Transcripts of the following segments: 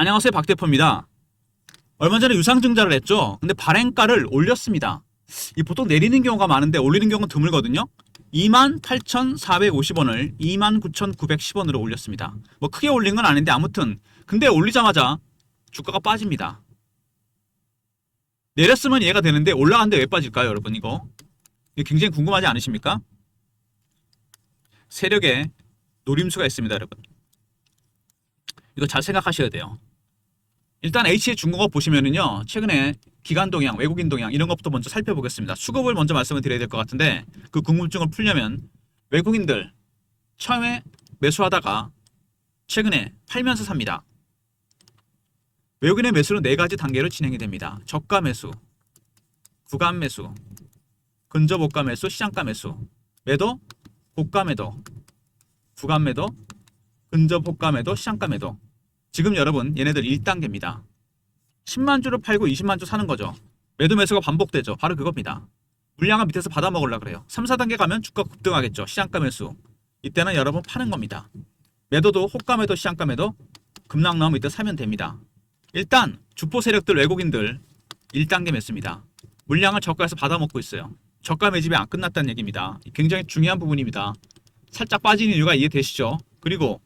안녕하세요, 박대표입니다. 얼마 전에 유상증자를 했죠. 근데 발행가를 올렸습니다. 이 보통 내리는 경우가 많은데 올리는 경우는 드물거든요. 28,450원을 29,910원으로 올렸습니다. 뭐 크게 올린 건 아닌데 아무튼 근데 올리자마자 주가가 빠집니다. 내렸으면 이해가 되는데 올라갔는데 왜 빠질까요, 여러분? 이거 굉장히 궁금하지 않으십니까? 세력에 노림수가 있습니다, 여러분. 이거 잘 생각하셔야 돼요. 일단 HJ중공업 보시면은요, 최근에 기관 동향, 외국인 동향 이런 것부터 먼저 살펴보겠습니다. 수급을 먼저 말씀을 드려야 될 것 같은데 그 궁금증을 풀려면 외국인들 처음에 매수하다가 최근에 팔면서 삽니다. 외국인의 매수는 4가지 단계로 진행이 됩니다. 저가 매수, 구간 매수, 근접 고가 매수, 시장가 매수, 매도, 고가 매도, 구간 매도, 근접 고가 매도, 시장가 매도. 지금 여러분 얘네들 1단계입니다. 10만 주를 팔고 20만 주 사는 거죠. 매도 매수가 반복되죠. 바로 그겁니다. 물량을 밑에서 받아 먹으려고 그래요. 3, 4단계 가면 주가 급등하겠죠. 시장가 매수. 이때는 여러분 파는 겁니다. 매도도 호가 매도, 시장가 매도 급락 나오면 이때 사면 됩니다. 일단 주포 세력들 외국인들 1단계 매수입니다. 물량을 저가에서 받아 먹고 있어요. 저가 매집이 안 끝났다는 얘기입니다. 굉장히 중요한 부분입니다. 살짝 빠지는 이유가 이해되시죠? 그리고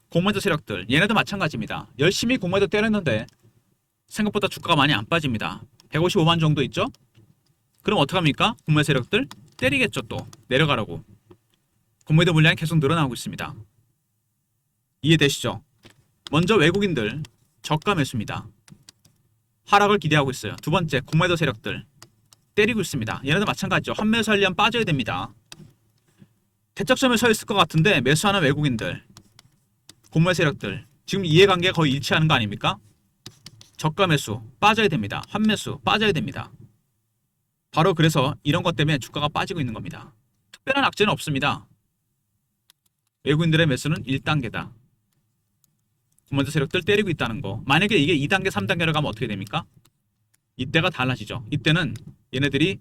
공매도 세력들 얘네도 마찬가지입니다. 열심히 공매도 때렸는데 생각보다 주가가 많이 안 빠집니다. 155만 정도 있죠? 그럼 어떡합니까? 공매 세력들 때리겠죠. 또 내려가라고. 공매도 물량이 계속 늘어나고 있습니다. 이해되시죠? 먼저 외국인들 저가 매수입니다. 하락을 기대하고 있어요. 두 번째 공매도 세력들 때리고 있습니다. 얘네도 마찬가지죠. 환매수 하려면 빠져야 됩니다. 대척점에 서 있을 것 같은데 매수하는 외국인들 공매 세력들 지금 이해관계가 거의 일치하는 거 아닙니까? 저가 매수 빠져야 됩니다. 환매수 빠져야 됩니다. 바로 그래서 이런 것 때문에 주가가 빠지고 있는 겁니다. 특별한 악재는 없습니다. 외국인들의 매수는 1단계다. 공매도 세력들 때리고 있다는 거. 만약에 이게 2단계, 3단계로 가면 어떻게 됩니까? 이때가 달라지죠. 이때는 얘네들이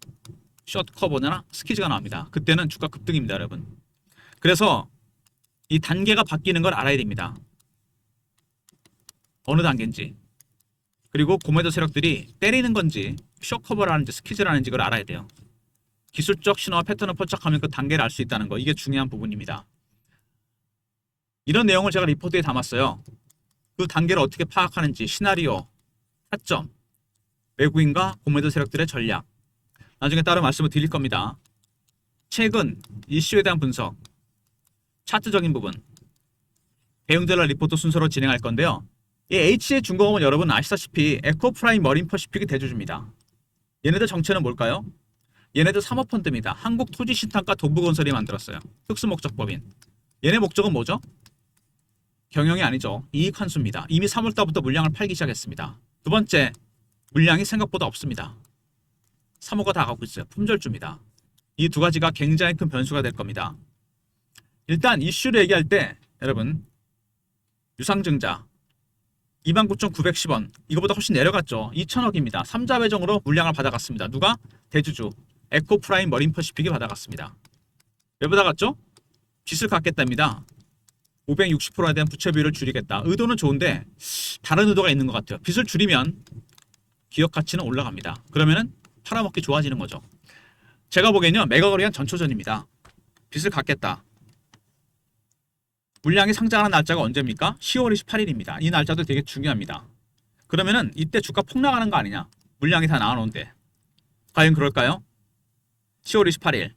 숏 커버나 스키즈가 나옵니다. 그때는 주가 급등입니다, 여러분. 그래서 이 단계가 바뀌는 걸 알아야 됩니다. 어느 단계인지. 그리고 공매도 세력들이 때리는 건지 숏커버라는지 스퀴즈라는지 그걸 알아야 돼요. 기술적 신호와 패턴을 포착하면 그 단계를 알 수 있다는 거. 이게 중요한 부분입니다. 이런 내용을 제가 리포트에 담았어요. 그 단계를 어떻게 파악하는지 시나리오, 타점, 외국인과 공매도 세력들의 전략. 나중에 따로 말씀을 드릴 겁니다. 최근 이슈에 대한 분석, 차트적인 부분, 배웅젤라 리포트 순서로 진행할 건데요. 이 HJ중공업은 여러분 아시다시피 에코프라임 머린퍼시픽이 대주주입니다. 얘네들 정체는 뭘까요? 얘네들 사모펀드입니다. 한국토지신탁과 동부건설이 만들었어요. 특수목적법인. 얘네 목적은 뭐죠? 경영이 아니죠. 이익 환수입니다. 이미 3월달부터 물량을 팔기 시작했습니다. 두 번째, 물량이 생각보다 없습니다. 사모가 다 가고 있어요. 품절주입니다. 이 두 가지가 굉장히 큰 변수가 될 겁니다. 일단 이슈를 얘기할 때 여러분 유상증자 29,910원 이거보다 훨씬 내려갔죠. 2,000억입니다. 3자 배정으로 물량을 받아갔습니다. 누가? 대주주 에코프라임 머린퍼시픽이 받아갔습니다. 왜 받아갔죠? 빚을 갚겠답니다. 560%에 대한 부채 비율을 줄이겠다. 의도는 좋은데 다른 의도가 있는 것 같아요. 빚을 줄이면 기업 가치는 올라갑니다. 그러면은 팔아먹기 좋아지는 거죠. 제가 보기엔요 매각을 위한 전초전입니다. 빚을 갚겠다. 물량이 상장하는 날짜가 언제입니까? 10월 28일입니다. 이 날짜도 되게 중요합니다. 그러면은 이때 주가 폭락하는 거 아니냐? 물량이 다 나와놓은데. 과연 그럴까요? 10월 28일.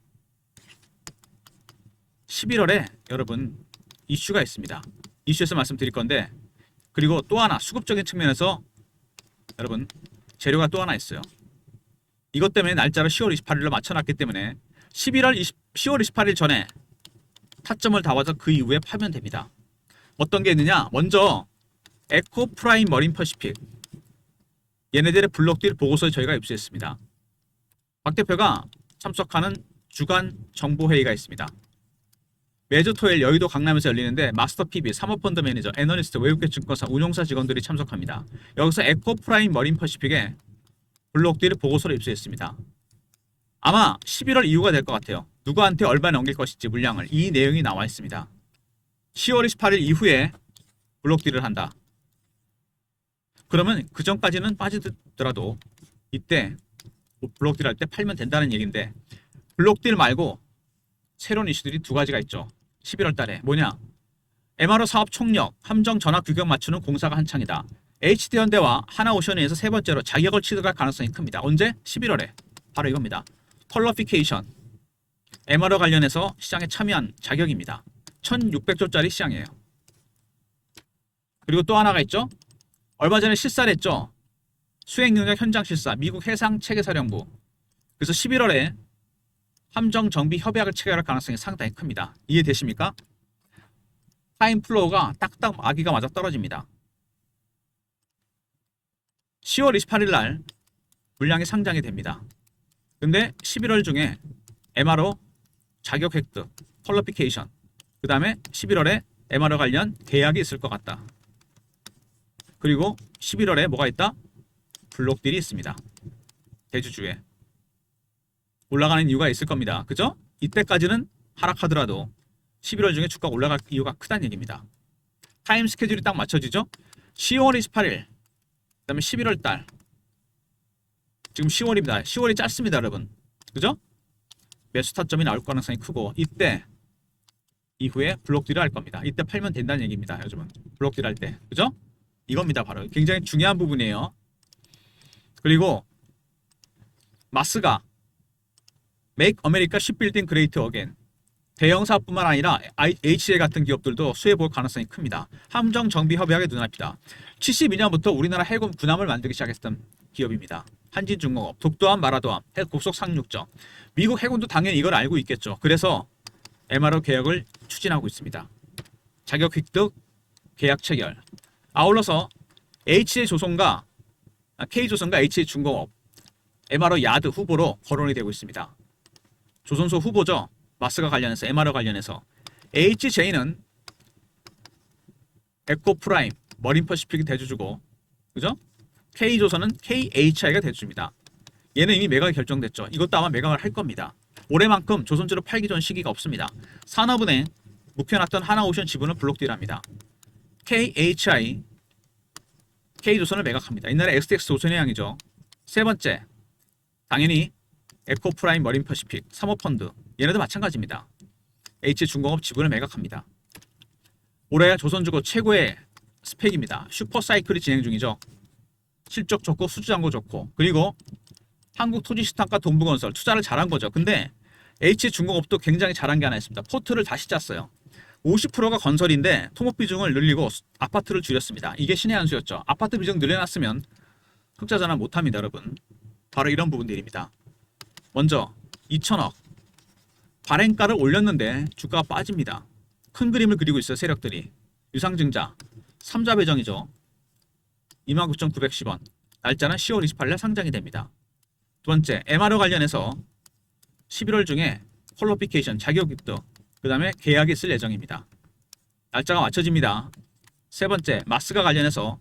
11월에 여러분 이슈가 있습니다. 이슈에서 말씀드릴 건데 그리고 또 하나 수급적인 측면에서 여러분 재료가 또 하나 있어요. 이것 때문에 날짜를 10월 28일로 맞춰놨기 때문에 10월 28일 전에 타점을 잡아서 그 이후에 파면 됩니다. 어떤 게 있느냐? 먼저 에코프라임 머린퍼시픽 얘네들의 블록딜 보고서에 저희가 입수했습니다. 박 대표가 참석하는 주간 정보회의가 있습니다. 매주 토요일 여의도 강남에서 열리는데 마스터 PB, 사모펀드 매니저, 애널리스트, 외국계 증권사, 운용사 직원들이 참석합니다. 여기서 에코프라임 머린퍼시픽에 블록딜 보고서를 입수했습니다. 아마 11월 이후가 될 것 같아요. 누구한테 얼마 넘길 것인지 물량을 이 내용이 나와 있습니다. 10월 28일 이후에 블록딜을 한다. 그러면 그 전까지는 빠지더라도 이때 블록딜 할 때 팔면 된다는 얘기인데, 블록딜 말고 새로운 이슈들이 두 가지가 있죠. 11월 달에 뭐냐? MRO 사업 총력, 함정 전압 규격 맞추는 공사가 한창이다. HD현대와 하나오션에서 세 번째로 자격을 취득할 가능성이 큽니다. 언제? 11월에. 바로 이겁니다. 컬러피케이션. MRO 관련해서 시장에 참여한 자격입니다. 1600조짜리 시장이에요. 그리고 또 하나가 있죠. 얼마 전에 실사를 했죠. 수행능력 현장 실사, 미국 해상체계사령부. 그래서 11월에 함정 정비 협약을 체결할 가능성이 상당히 큽니다. 이해되십니까? 타임 플로우가 딱딱 아기가 맞아 떨어집니다. 10월 28일 날 물량이 상장이 됩니다. 근데 11월 중에 MRO 자격 획득, 퀄리피케이션, 그 다음에 11월에 MRO 관련 계약이 있을 것 같다. 그리고 11월에 뭐가 있다? 블록딜이 있습니다. 대주주에 올라가는 이유가 있을 겁니다. 그죠? 이때까지는 하락하더라도 11월 중에 주가가 올라갈 이유가 크다는 얘기입니다. 타임 스케줄이 딱 맞춰지죠? 10월 28일, 그 다음에 11월 달. 지금 10월입니다. 10월이 짧습니다, 여러분. 그죠? 매수 타점이 나올 가능성이 크고, 이때 이후에 블록딜을 할 겁니다. 이때 팔면 된다는 얘기입니다. 요즘은 블록딜 할 때. 그죠? 이겁니다. 바로 굉장히 중요한 부분이에요. 그리고 마스가 Make America Shipbuilding Great Again. 대형 사업뿐만 아니라 HCL 같은 기업들도 수혜 볼 가능성이 큽니다. 함정 정비 협약의 눈앞이다. 72년부터 우리나라 해군 군함을 만들기 시작했던 기업입니다. 한진중공업, 독도함, 마라도함, 고속 상륙정. 미국 해군도 당연히 이걸 알고 있겠죠. 그래서 MRO 계약을 추진하고 있습니다. 자격 획득, 계약 체결. 아울러서 HJ조선과 K조선과 HJ중공업, MRO 야드 후보로 거론이 되고 있습니다. 조선소 후보죠. 마스가 관련해서, MRO 관련해서. HJ는 에코프라임, 머린퍼시픽이 대주주고, 그죠? K조선은 KHI가 대주주입니다. 얘는 이미 매각이 결정됐죠. 이것도 아마 매각을 할 겁니다. 올해만큼 조선주를 팔기 전 시기가 없습니다. 산업은행 묵혀놨던 하나오션 지분을 블록딜합니다. KHI, K조선을 매각합니다. 옛날에 XTX 조선해양이죠. 세 번째, 당연히 에코프라임 머린퍼시픽, 사모펀드. 얘네도 마찬가지입니다. H중공업 지분을 매각합니다. 올해 조선주고 최고의 스펙입니다. 슈퍼사이클이 진행 중이죠. 실적 좋고 수주잔고 좋고, 그리고 한국토지시장과 동부건설 투자를 잘한 거죠. 근데 H중공업도 굉장히 잘한 게 하나 있습니다. 포트를 다시 짰어요. 50%가 건설인데 토목 비중을 늘리고 아파트를 줄였습니다. 이게 신의 한 수였죠. 아파트 비중 늘려놨으면 흑자 전환 못합니다, 여러분. 바로 이런 부분들입니다. 먼저 2천억 발행가를 올렸는데 주가가 빠집니다. 큰 그림을 그리고 있어요. 세력들이. 유상증자 3자 배정이죠. 29,910원. 날짜는 10월 28일 상장이 됩니다. 두 번째, MRO 관련해서 11월 중에 퀄리피케이션 자격 획득, 그 다음에 계약이 있을 예정입니다. 날짜가 맞춰집니다. 세 번째, 마스가 관련해서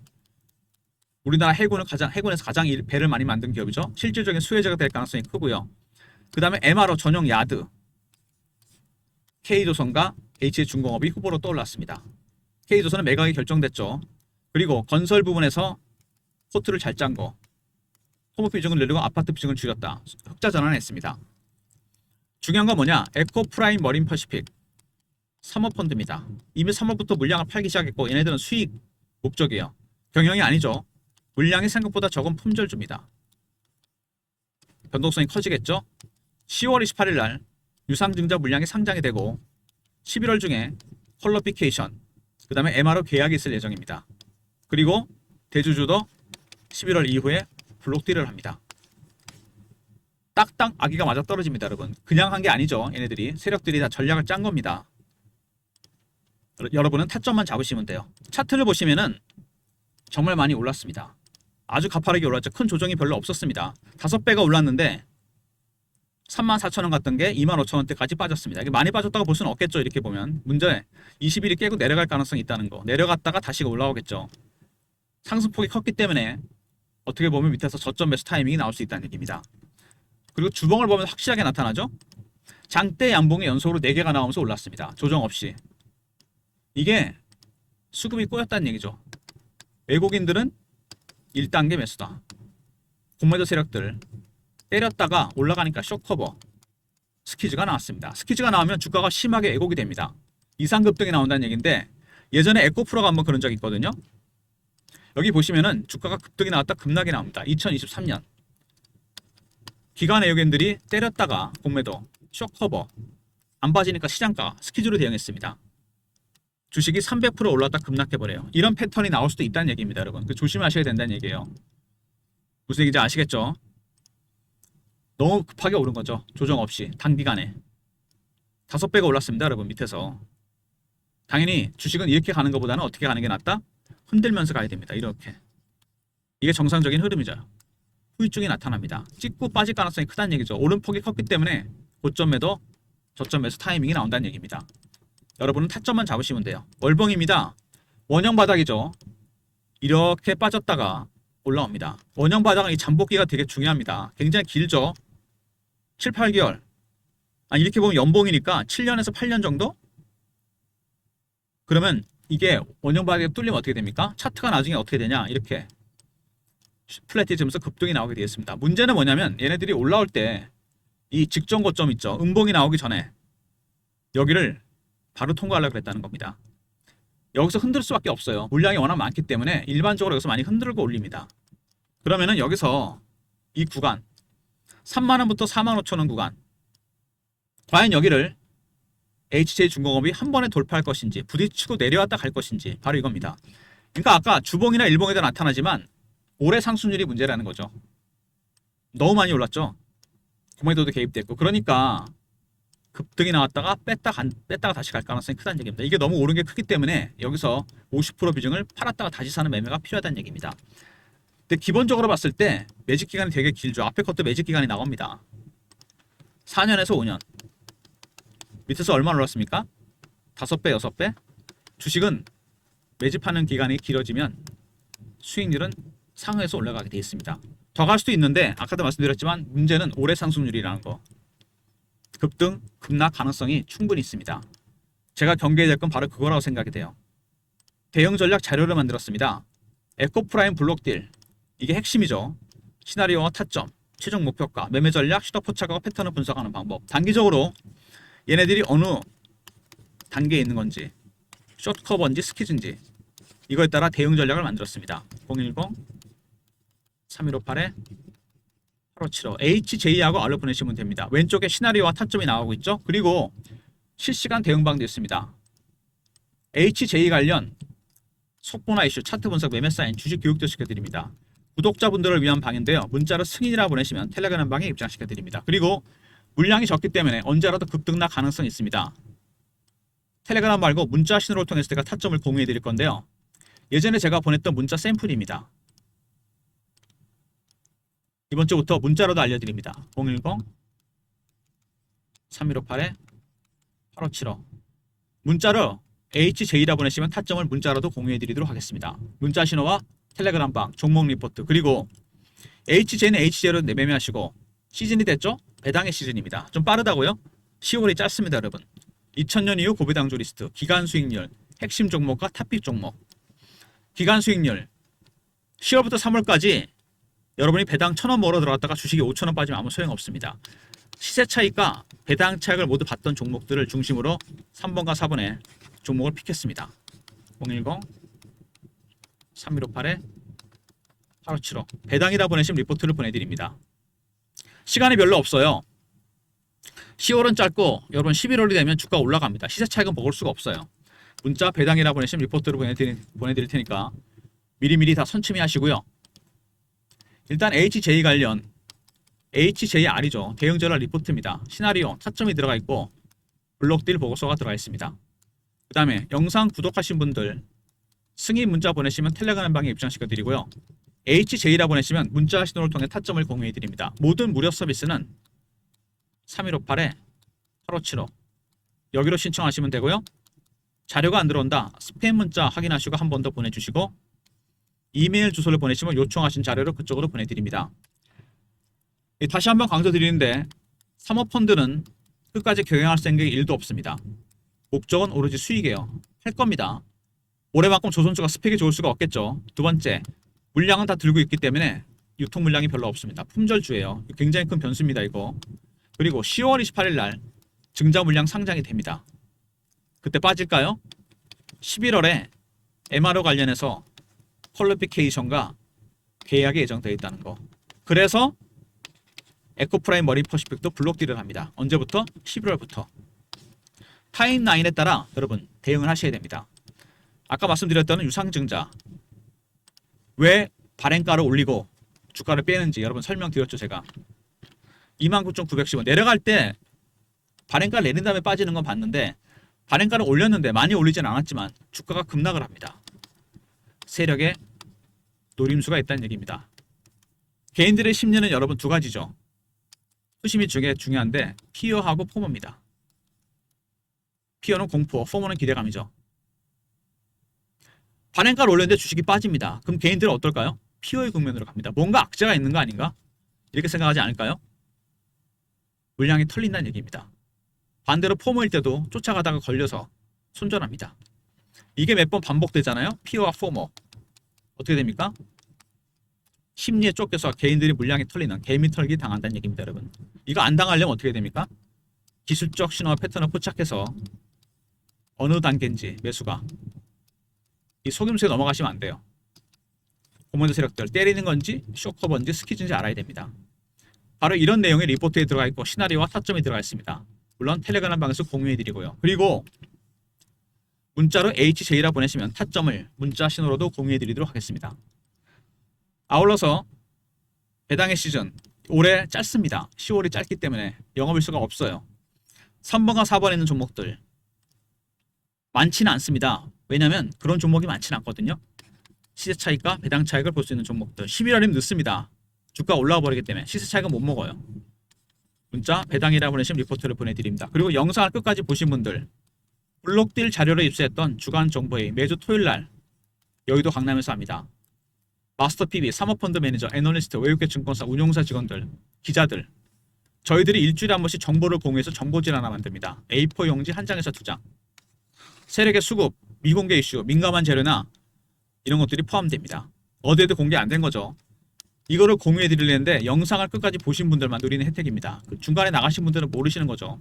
우리나라 해군에서 가장 배를 많이 만든 기업이죠. 실질적인 수혜자가 될 가능성이 크고요. 그 다음에 MRO 전용 야드, K조선과 HJ중공업이 후보로 떠올랐습니다. K조선은 매각이 결정됐죠. 그리고 건설 부분에서 포트를 잘 짠 거, 토목 비중을 늘리고 아파트 비중을 줄였다. 흑자 전환했습니다. 중요한 건 뭐냐? 에코프라임 머린퍼시픽 사모펀드입니다. 이미 3월부터 물량을 팔기 시작했고, 얘네들은 수익 목적이에요. 경영이 아니죠. 물량이 생각보다 적은 품절주입니다. 변동성이 커지겠죠. 10월 28일 날 유상증자 물량이 상장이 되고, 11월 중에 퀄리피케이션, 그 다음에 MRO 계약이 있을 예정입니다. 그리고 대주주도 11월 이후에 블록딜을 합니다. 딱딱 아기가 맞아 떨어집니다, 여러분. 그냥 한 게 아니죠. 얘네들이 세력들이 다 전략을 짠 겁니다. 여러분은 타점만 잡으시면 돼요. 차트를 보시면은 정말 많이 올랐습니다. 아주 가파르게 올랐죠. 큰 조정이 별로 없었습니다. 5배가 올랐는데 34,000원 갔던 게 25,000원대까지 빠졌습니다. 이게 많이 빠졌다고 볼 수는 없겠죠. 이렇게 보면. 문제 20일이 깨고 내려갈 가능성이 있다는 거. 내려갔다가 다시 올라오겠죠. 상승폭이 컸기 때문에 어떻게 보면 밑에서 저점 매수 타이밍이 나올 수 있다는 얘기입니다. 그리고 주봉을 보면 확실하게 나타나죠. 장대 양봉이 연속으로 4개가 나오면서 올랐습니다. 조정 없이. 이게 수급이 꼬였다는 얘기죠. 외국인들은 1단계 매수다. 공매도 세력들 때렸다가 올라가니까 쇼커버 스퀴즈가 나왔습니다. 스퀴즈가 나오면 주가가 심하게 애곡이 됩니다. 이상급등이 나온다는 얘기인데 예전에 에코프로가 한번 그런 적이 있거든요. 여기 보시면은 주가가 급등이 나왔다 급락이 나옵니다. 2023년 기관 외국인들이 때렸다가 공매도 쇼커버 안 빠지니까 시장가 스퀴즈로 대응했습니다. 주식이 300% 올랐다 급락해버려요. 이런 패턴이 나올 수도 있다는 얘기입니다, 여러분. 조심하셔야 된다는 얘기예요. 무슨 얘기인지 아시겠죠? 너무 급하게 오른 거죠. 조정 없이 단기간에 5배가 올랐습니다, 여러분. 밑에서 당연히 주식은 이렇게 가는 것보다는 어떻게 가는 게 낫다? 흔들면서 가야 됩니다. 이렇게 이게 정상적인 흐름이죠. 후유증이 나타납니다. 찍고 빠질 가능성이 크다는 얘기죠. 오름폭이 컸기 때문에 고점 매도 저점 매수 타이밍이 나온다는 얘기입니다. 여러분은 타점만 잡으시면 돼요. 월봉입니다. 원형 바닥이죠. 이렇게 빠졌다가 올라옵니다. 원형 바닥은 이 잠복기가 되게 중요합니다. 굉장히 길죠. 7, 8개월. 아니 이렇게 보면 연봉이니까 7년에서 8년 정도? 그러면 이게 원형 바닥에 뚫리면 어떻게 됩니까? 차트가 나중에 어떻게 되냐? 이렇게 플랫해지면서 급등이 나오게 되었습니다. 문제는 뭐냐면 얘네들이 올라올 때 이 직전 고점 있죠. 음봉이 나오기 전에 여기를 바로 통과하려고 그랬다는 겁니다. 여기서 흔들 수밖에 없어요. 물량이 워낙 많기 때문에 일반적으로 여기서 많이 흔들고 올립니다. 그러면은 여기서 이 구간 3만원부터 45,000원 구간 과연 여기를 HJ중공업이 한 번에 돌파할 것인지 부딪히고 내려왔다 갈 것인지 바로 이겁니다. 그러니까 아까 주봉이나 일봉에도 나타나지만 올해 상승률이 문제라는 거죠. 너무 많이 올랐죠. 공매도도 개입됐고 그러니까 급등이 나왔다가 뺐다가 다시 갈 가능성이 크다는 얘기입니다. 이게 너무 오른 게 크기 때문에 여기서 50% 비중을 팔았다가 다시 사는 매매가 필요하다는 얘기입니다. 근데 기본적으로 봤을 때 매직 기간이 되게 길죠. 앞에 것도 매직 기간이 나옵니다. 4년에서 5년. 밑에서 얼마나 올랐습니까? 5배, 6배? 주식은 매집하는 기간이 길어지면 수익률은 상회에서 올라가게 되어 있습니다. 더 갈 수도 있는데 아까도 말씀드렸지만 문제는 올해 상승률이라는 거. 급등, 급락 가능성이 충분히 있습니다. 제가 경계해야 될 건 바로 그거라고 생각이 돼요. 대응 전략 자료를 만들었습니다. 에코프라임 블록딜. 이게 핵심이죠. 시나리오와 타점, 최종 목표가, 매매 전략, 슈터 포착하고 패턴을 분석하는 방법. 단기적으로 얘네들이 어느 단계에 있는 건지, 숏커버인지 스퀴즈인지 이거에 따라 대응 전략을 만들었습니다. 010-3158-8575 HJ하고 알로 보내시면 됩니다. 왼쪽에 시나리오와 타점이 나오고 있죠. 그리고 실시간 대응 방도 있습니다. HJ 관련 속보나 이슈, 차트 분석, 매매 사인, 주식 교육도 시켜드립니다. 구독자분들을 위한 방인데요. 문자로 승인이라 보내시면 텔레그램 방에 입장시켜드립니다. 그리고 물량이 적기 때문에 언제라도 급등락 가능성이 있습니다. 텔레그램 말고 문자 신호를 통해서 제가 타점을 공유해드릴 건데요. 예전에 제가 보냈던 문자 샘플입니다. 이번 주부터 문자로도 알려드립니다. 010-3158-8575 문자로 HJ라 보내시면 타점을 문자로도 공유해드리도록 하겠습니다. 문자 신호와 텔레그램 방, 종목 리포트 그리고 HJ는 HJ로 매매하시고 시즌이 됐죠? 배당의 시즌입니다. 좀 빠르다고요? 10월이 짧습니다, 여러분. 2000년 이후 고배당주 리스트, 기간 수익률, 핵심 종목과 탑픽 종목. 기간 수익률 10월부터 3월까지 여러분이 배당 1,000원 벌어 들어갔다가 주식이 5,000원 빠지면 아무 소용없습니다. 시세 차익과 배당 차익을 모두 봤던 종목들을 중심으로 3번과 4번에 종목을 픽했습니다. 010-3158-8575 배당이라 보내시면 리포트를 보내드립니다. 시간이 별로 없어요. 10월은 짧고 여러분 11월이 되면 주가 올라갑니다. 시세 차익은 먹을 수가 없어요. 문자 배당이라 보내시면 리포트를 보내드릴 테니까 미리미리 다 선침해 하시고요. 일단 HJ 관련 HJR이죠. 대응 전략 리포트입니다. 시나리오, 타점이 들어가 있고 블록딜 보고서가 들어가 있습니다. 그 다음에 영상 구독하신 분들 승인 문자 보내시면 텔레그램 방에 입장시켜 드리고요. HJ라 보내시면 문자 신호를 통해 타점을 공유해 드립니다. 모든 무료 서비스는 3158-8575 여기로 신청하시면 되고요. 자료가 안 들어온다. 스팸 문자 확인하시고 한 번 더 보내주시고 이메일 주소를 보내시면 요청하신 자료를 그쪽으로 보내드립니다. 다시 한번 강조드리는데 사모펀드는 끝까지 경영할 생각이 1도 없습니다. 목적은 오로지 수익이에요. 할 겁니다. 올해만큼 조선주가 스펙이 좋을 수가 없겠죠. 두 번째, 물량은 다 들고 있기 때문에 유통 물량이 별로 없습니다. 품절주예요. 굉장히 큰 변수입니다, 이거. 그리고 10월 28일 날 증자 물량 상장이 됩니다. 그때 빠질까요? 11월에 MRO 관련해서 퀄리피케이션과 계약이 예정되어 있다는 거. 그래서 에코프라임 머린퍼시픽도 블록딜을 합니다. 언제부터? 11월부터. 타임라인에 따라 여러분 대응을 하셔야 됩니다. 아까 말씀드렸던 유상증자 왜 발행가를 올리고 주가를 빼는지 여러분 설명드렸죠. 제가 29,910원 내려갈 때 발행가를 내린 다음에 빠지는 건 봤는데 발행가를 올렸는데 많이 올리진 않았지만 주가가 급락을 합니다. 세력의 노림수가 있다는 얘기입니다. 개인들의 심리는 여러분 두 가지죠. 수심이 중에 중요한데 피어하고 포모입니다. 피어는 공포, 포모는 기대감이죠. 발행가를 올렸는데 주식이 빠집니다. 그럼 개인들은 어떨까요? 피어의 국면으로 갑니다. 뭔가 악재가 있는 거 아닌가? 이렇게 생각하지 않을까요? 물량이 털린다는 얘기입니다. 반대로 포모일 때도 쫓아가다가 걸려서 손절합니다. 이게 몇 번 반복되잖아요. 피어와 포모. 어떻게 됩니까? 심리에 쫓겨서 개인들이 물량이 털리는 개미 털기 당한다는 얘기입니다. 여러분. 이거 안 당하려면 어떻게 됩니까? 기술적 신호와 패턴을 포착해서 어느 단계인지 매수가 이 속임수에 넘어가시면 안 돼요. 고먼저 세력들 때리는 건지 쇼커버인지 스키즈인지 알아야 됩니다. 바로 이런 내용이 리포트에 들어가 있고 시나리오와 타점이 들어가 있습니다. 물론 텔레그램 방에서 공유해드리고요. 그리고 문자로 HJ라 보내시면 타점을 문자 신호로도 공유해드리도록 하겠습니다. 아울러서 배당의 시즌 올해 짧습니다. 10월이 짧기 때문에 영업일수가 없어요. 3번과 4번에 있는 종목들 많지는 않습니다. 왜냐하면 그런 종목이 많지는 않거든요. 시세 차익과 배당 차익을 볼 수 있는 종목들 11월이면 늦습니다. 주가 올라와 버리기 때문에 시세 차익은 못 먹어요. 문자 배당이라 보내시면 리포트를 보내드립니다. 그리고 영상을 끝까지 보신 분들 블록딜 자료를 입수했던 주간 정보회의 매주 토요일날 여의도 강남에서 합니다. 마스터 PB, 사모펀드 매니저, 애널리스트, 외국계 증권사, 운용사 직원들, 기자들 저희들이 일주일에 한 번씩 정보를 공유해서 정보질 하나 만듭니다. A4 용지 한 장에서 2장 세력의 수급, 미공개 이슈, 민감한 재료나 이런 것들이 포함됩니다. 어디에도 공개 안 된 거죠. 이거를 공유해 드리려는데 영상을 끝까지 보신 분들만 누리는 혜택입니다. 중간에 나가신 분들은 모르시는 거죠.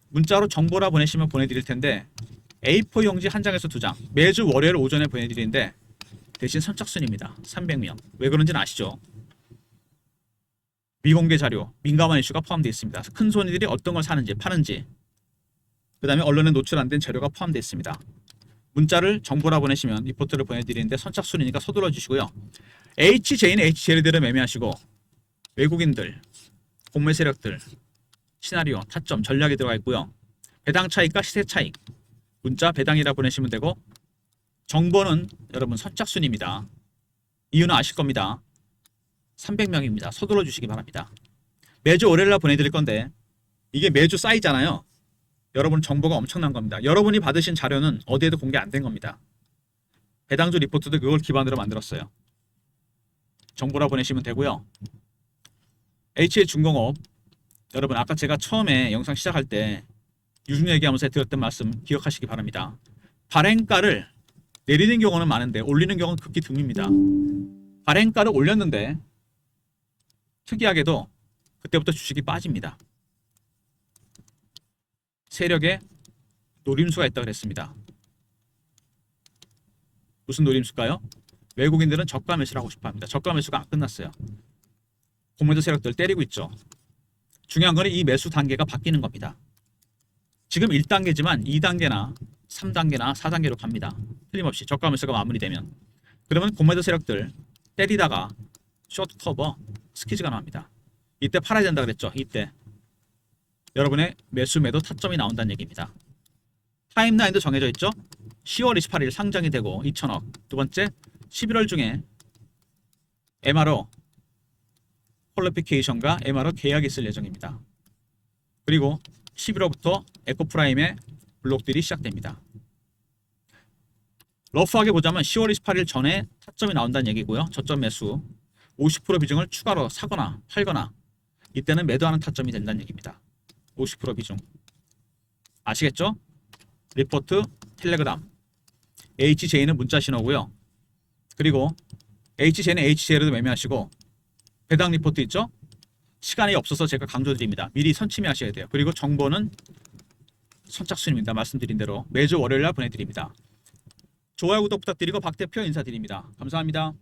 문자로 정보라 보내시면 보내드릴 텐데 A4 용지 한 장에서 2장 매주 월요일 오전에 보내드리는데 대신 선착순입니다. 300명. 왜 그런지는 아시죠? 미공개 자료, 민감한 이슈가 포함되어 있습니다. 큰 손님들이 어떤 걸 사는지 파는지 그 다음에 언론에 노출 안 된 자료가 포함되어 있습니다. 문자를 정보라 보내시면 리포트를 보내드리는데 선착순이니까 서둘러 주시고요. HJ는 HJ대로 매매하시고 외국인들, 공매 세력들, 시나리오, 타점, 전략이 들어가 있고요. 배당 차익과 시세 차익 문자 배당이라 보내시면 되고 정보는 여러분 선착순입니다. 이유는 아실 겁니다. 300명입니다. 서둘러 주시기 바랍니다. 매주 월요일날 보내드릴 건데 이게 매주 쌓이잖아요. 여러분 정보가 엄청난 겁니다. 여러분이 받으신 자료는 어디에도 공개 안 된 겁니다. 배당주 리포트도 그걸 기반으로 만들었어요. 정보라 보내시면 되고요. HA중공업 여러분 아까 제가 처음에 영상 시작할 때 유중 얘기하면서 드렸던 말씀 기억하시기 바랍니다. 발행가를 내리는 경우는 많은데 올리는 경우는 극히 드뭅니다. 발행가를 올렸는데 특이하게도 그때부터 주식이 빠집니다. 세력에 노림수가 있다고 그랬습니다. 무슨 노림수일까요? 외국인들은 저가 매수를 하고 싶어합니다. 저가 매수가 안 끝났어요. 공매도 세력들 때리고 있죠. 중요한 거는 이 매수 단계가 바뀌는 겁니다. 지금 1단계지만 2단계나 3단계나 4단계로 갑니다. 틀림없이 저가 매수가 마무리되면 그러면 공매도 세력들 때리다가 숏 커버 스키즈가 나옵니다. 이때 팔아야 된다 그랬죠. 이때 여러분의 매수 매도 타점이 나온다는 얘기입니다. 타임라인도 정해져 있죠. 10월 28일 상장이 되고 2천억 두 번째 11월 중에 MRO 퀄리피케이션과 MRO 계약이 있을 예정입니다. 그리고 11월부터 에코프라임의 블록들이 시작됩니다. 러프하게 보자면 10월 28일 전에 타점이 나온다는 얘기고요. 저점 매수 50% 비중을 추가로 사거나 팔거나 이때는 매도하는 타점이 된다는 얘기입니다. 50% 비중 아시겠죠? 리포트, 텔레그램 HJ는 문자 신호고요. 그리고 HJ는 HJ로도 매매하시고 배당 리포트 있죠? 시간이 없어서 제가 강조드립니다. 미리 선침해하셔야 돼요. 그리고 정보는 선착순입니다. 말씀드린 대로 매주 월요일날 보내드립니다. 좋아요 구독 부탁드리고 박 대표 인사드립니다. 감사합니다.